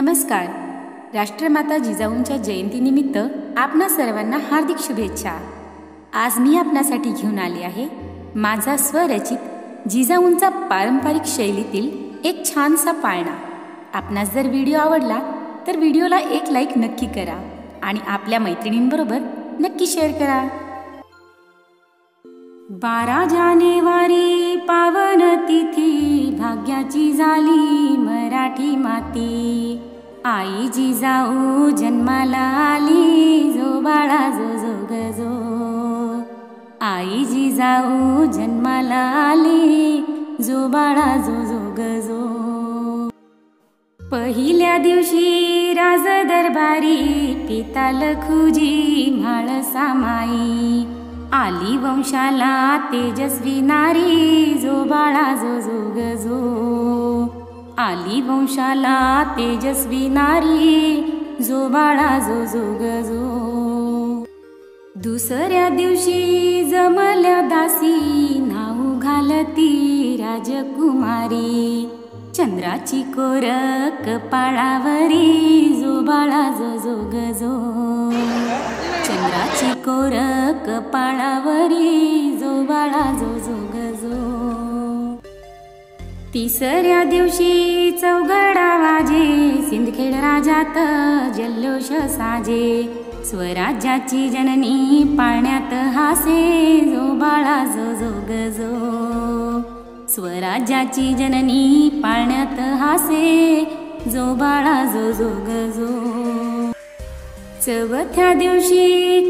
नमस्कार. राष्ट्रमाता जिजाऊंच्या जयंतीनिमित्त आपणा सर्वांना हार्दिक शुभेच्छा. आज मी आपणासाठी घेऊन आले आहे माझा स्वरचित जिजाऊंचा पारंपरिक शैलीतील एक छानसा पाळणा. आपणास जर व्हिडिओ आवडला तर व्हिडिओला एक लाईक नक्की करा आणि आपल्या मैत्रिणींबरोबर नक्की शेअर करा. 12 जानेवारी पावन तिथी, भाग्याची झाली मराठी माती. आई जिजाऊ जन्माला आली, जो बाळा जो जो ग जो. आई जिजाऊ जन्माला आली, जो बाळा जो जो ग जो. पहिल्या दिवशी राज दरबारी, पिता लखुजी म्हाळसा माई. आली वंशाला तेजस्वी नारी, जो बाळा जो जो ग जो. आली वंशाला तेजस्वी नारी, जो बाळा जो जो ग जो. दुसऱ्या दिवशी जमल्या दासी, नाव घालती राजकुमारी. चंद्राची कोर कपाळावरी, जो बाळा जो जो ग जो. चंद्राची कोर कपाळावरी, जो बाळा जो जो ग जो. तिसऱ्या दिवशी चौघडा वाजे, सिंदखेड राजात जल्लोष साजे. स्वराज्याची जननी पाळण्यात हासे, जो बाळा जो जो ग जो. स्वराज्याची जननी पाळण्यात हासे, जो बाळा जो जो ग जो. चौथ्या दिवशी